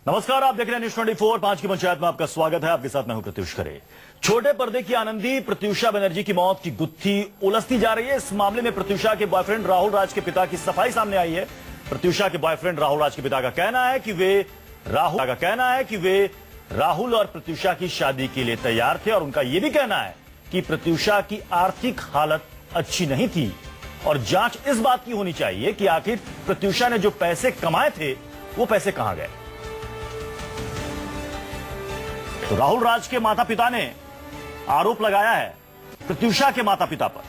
नमस्कार, आप देख रहे हैं न्यूज 24। 5 की पंचायत में आपका स्वागत है। आपके साथ मैं हूं प्रत्युष खरे। छोटे पर्दे की आनंदी प्रत्युषा बनर्जी की मौत की गुत्थी उलझती जा रही है। इस मामले में प्रत्युषा के बॉयफ्रेंड राहुल राज के पिता की सफाई सामने आई है। प्रत्युषा के बॉयफ्रेंड राहुल राज के पिता का कहना है कि वे राहुल और प्रत्युषा की शादी के लिए तैयार थे और उनका यह भी कहना है कि प्रत्युषा की आर्थिक हालत अच्छी नहीं थी और जांच इस बात की होनी चाहिए कि आखिर प्रत्युषा ने जो पैसे कमाए थे वो पैसे कहां गए। तो राहुल राज के माता पिता ने आरोप लगाया है प्रत्युषा के माता पिता पर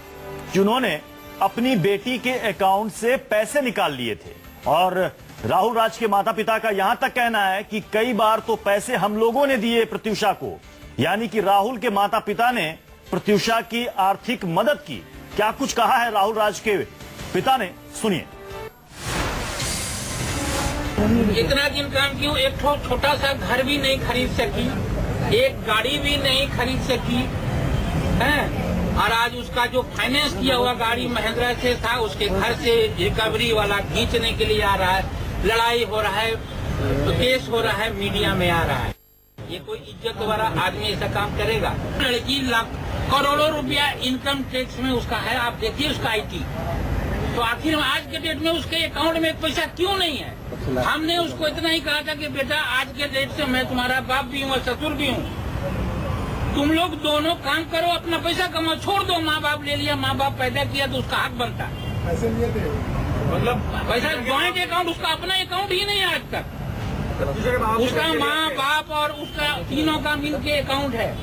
कि उन्होंने अपनी बेटी के अकाउंट से पैसे निकाल लिए थे और राहुल राज के माता पिता का यहां तक कहना है कि कई बार तो पैसे हम लोगों ने दिए प्रत्युषा को, यानी कि राहुल के माता पिता ने प्रत्युषा की आर्थिक मदद की। क्या कुछ कहा है राहुल राज के पिता ने, सुनिए। इतना दिन काम क्यों, एक छोटा सा घर भी नहीं खरीद सकी, एक गाड़ी भी नहीं खरीद सकी है। और आज उसका जो फाइनेंस किया हुआ गाड़ी महिंद्रा से था, उसके घर से रिकवरी वाला खींचने के लिए आ रहा है, लड़ाई हो रहा है, केस हो रहा है, मीडिया में आ रहा है। ये कोई इज्जत वाला आदमी ऐसा काम करेगा? लड़की लाख करोड़ों रुपया इनकम टैक्स में उसका है, आप देखिए उसका आईटी। तो आखिर आज के डेट में उसके अकाउंट में पैसा क्यों नहीं है? हमने उसको इतना ही कहा था कि बेटा आज के डेट से मैं तुम्हारा बाप भी हूँ और ससुर भी हूँ, तुम लोग दोनों काम करो, अपना पैसा कमाओ, छोड़ दो। माँ बाप ले लिया, माँ बाप पैदा किया तो उसका हक बनता है। पैसे लिए थे, मतलब पैसा ज्वाइंट अकाउंट, उसका अपना अकाउंट ही नहीं है आज तक। उसका माँ बाप और उसका तीनों का मिल के अकाउंट है।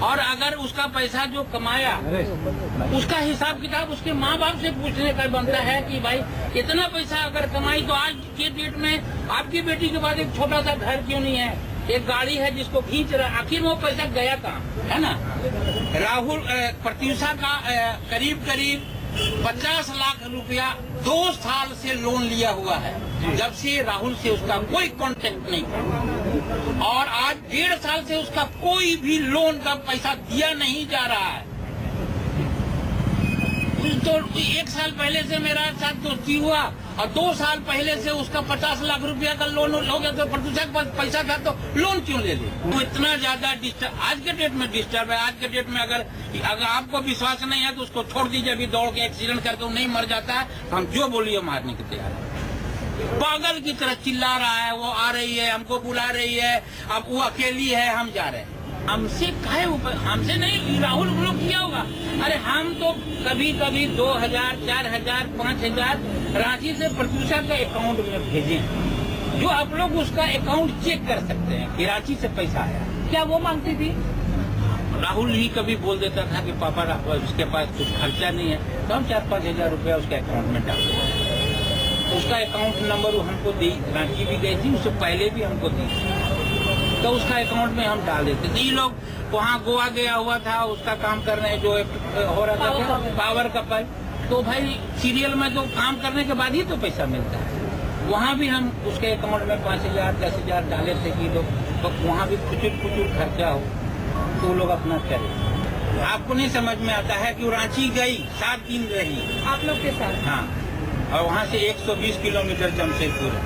और अगर उसका पैसा जो कमाया उसका हिसाब किताब उसके माँ बाप से पूछने का बनता है कि भाई इतना पैसा अगर कमाई तो आज के डेट में आपकी बेटी के बाद एक छोटा सा घर क्यों नहीं है, एक गाड़ी है जिसको खींच रहा, आखिर वो पैसा गया कहाँ, है ना? राहुल प्रत्युषा का करीब 50 लाख रुपया 2 साल से लोन लिया हुआ है, जब से राहुल से उसका कोई कांटेक्ट नहीं था। और आज 1.5 साल से उसका कोई भी लोन का पैसा दिया नहीं जा रहा है। तो 1 साल पहले से मेरा साथ दोस्ती हुआ और 2 साल पहले से उसका 50 लाख रुपया का लोन हो गया, तो प्रत्युषा के पास पैसा था तो लोन क्यों ले ले? वो इतना ज्यादा डिस्टर्ब आज के डेट में डिस्टर्ब है। आज के डेट में अगर आपको विश्वास नहीं है तो उसको छोड़ दीजिए, अभी दौड़ के एक्सीडेंट करके वो नहीं मर जाता है तो हम जो बोलिए मारने के तैयार है। पागल की तरह चिल्ला रहा है, वो आ रही है, हमको बुला रही है, अब वो अकेली है, हम जा रहे हैं। हमसे काहे ऊपर, हमसे नहीं, राहुल लोग किया होगा। अरे हम तो कभी कभी 2000, 4000, 5000 रांची से प्रत्युषा के अकाउंट में भेजे, जो आप लोग उसका अकाउंट चेक कर सकते हैं कि रांची से पैसा आया। क्या वो मांगती थी? राहुल ही कभी बोल देता था कि पापा उसके पास कुछ खर्चा नहीं है, तो हम 4-5 हजार रुपया उसके अकाउंट में डाल देते। उसका अकाउंट नंबर हमको दी, रांची भी गई थी, उससे पहले भी हमको दी, तो उसका अकाउंट में हम डाल देते थे। ये लोग वहाँ गोवा गया हुआ था, उसका काम कर रहे हैं, जो हो रहा था पावर कपल, तो भाई सीरियल में तो काम करने के बाद ही तो पैसा मिलता है। वहाँ भी हम उसके अकाउंट में 5000, 10,000 डाले थे कि लोग, तो वहाँ भी खुचुर खर्चा हो तो वो लोग अपना करे। आपको नहीं समझ में आता है कि वो रांची गई, 7 दिन रही आप लोग के साथ। हाँ, और वहाँ से 120 किलोमीटर जमशेदपुर है।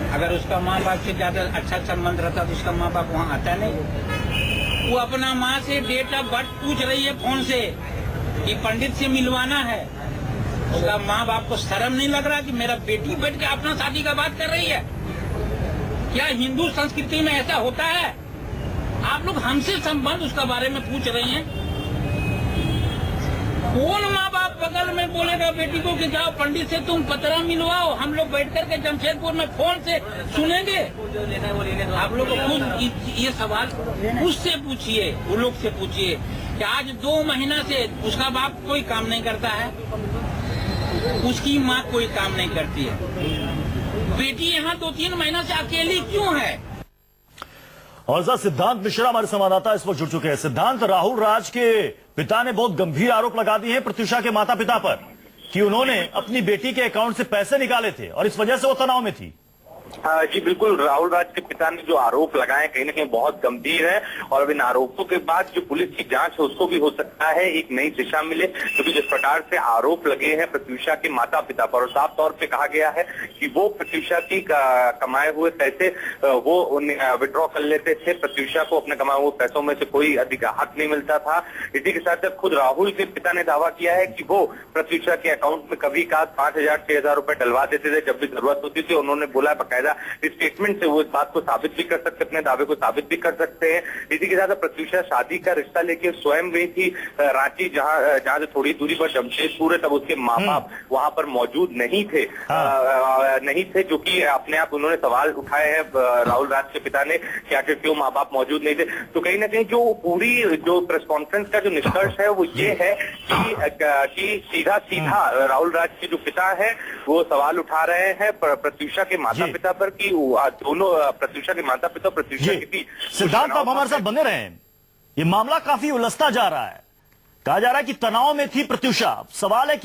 अगर उसका माँ बाप से ज्यादा अच्छा संबंध रहता तो उसका माँ बाप वहाँ आता नहीं। वो अपना माँ से डेट ऑफ बर्थ पूछ रही है फोन से कि पंडित से मिलवाना है। उसका माँ बाप को शर्म नहीं लग रहा कि मेरा बेटी बैठ के अपना शादी का बात कर रही है? क्या हिंदू संस्कृति में ऐसा होता है? आप लोग हमसे संबंध उसका बारे में पूछ रही हैं। कौन माँ बाप बगल में बोलेगा बेटी को कि जाओ पंडित से तुम पतरा मिलवाओ, हम लोग बैठ करके जमशेदपुर में फोन से सुनेंगे? आप लोग खुद ये सवाल उससे पूछिए, वो लोग से पूछिए कि आज 2 महीना से उसका बाप कोई काम नहीं करता है, उसकी माँ कोई काम नहीं करती है, बेटी यहाँ 2-3 महीना से अकेली क्यों है? और साथ सिद्धांत मिश्रा हमारे संवाददाता इस वक्त जुड़ चुके हैं। सिद्धांत, राहुल राज के पिता ने बहुत गंभीर आरोप लगा दिए हैं प्रत्युषा के माता पिता पर कि उन्होंने अपनी बेटी के अकाउंट से पैसे निकाले थे और इस वजह से वो तनाव में थी। जी बिल्कुल, राहुल राज के पिता ने जो आरोप लगाए कहीं ना कहीं बहुत गंभीर है और अब इन आरोपों के बाद जो पुलिस की जांच है उसको भी हो सकता है एक नई दिशा मिले, क्योंकि जिस प्रकार से आरोप लगे हैं प्रत्यूषा के माता पिता पर और साफ तौर पे कहा गया है कि वो प्रत्यूषा की कमाए हुए पैसे वो विड्रॉ कर लेते थे, प्रत्यूषा को अपने कमाए हुए पैसों में से कोई अधिक हक नहीं मिलता था। इसी के साथ खुद राहुल के पिता ने दावा किया है कि वो प्रत्यूषा के अकाउंट में कभी का 5,000-6,000 रुपए डलवा देते थे जब भी जरूरत होती थी। उन्होंने बोला बकायदा स्टेटमेंट से वो इस बात को साबित भी कर सकते, अपने दावे को साबित भी कर सकते हैं। इसी के साथ प्रत्यूषा शादी का रिश्ता लेके स्वयं गई थी रांची, जहां से थोड़ी दूरी पर जमशेदपुर है, तब उसके माँ बाप वहां पर मौजूद नहीं थे। नहीं थे, जो कि अपने आप उन्होंने सवाल उठाए हैं राहुल राज के पिता ने कि आखिर क्यों माँ बाप मौजूद नहीं थे। तो कहीं ना कहीं जो पूरी जो प्रेस कॉन्फ्रेंस का जो निष्कर्ष है वो ये है कि सीधा राहुल राज के जो पिता है वो सवाल उठा रहे हैं प्रत्यूषा के माता पिता पर कि दोनों प्रत्यूषा के माता पिता प्रत्यूषा के बीच। सिद्धार्थ, आप हमारे साथ बने रहे। ये मामला काफी उलझता जा रहा है, कहा जा रहा है कि तनाव में थी प्रत्यूषा। सवाल है कि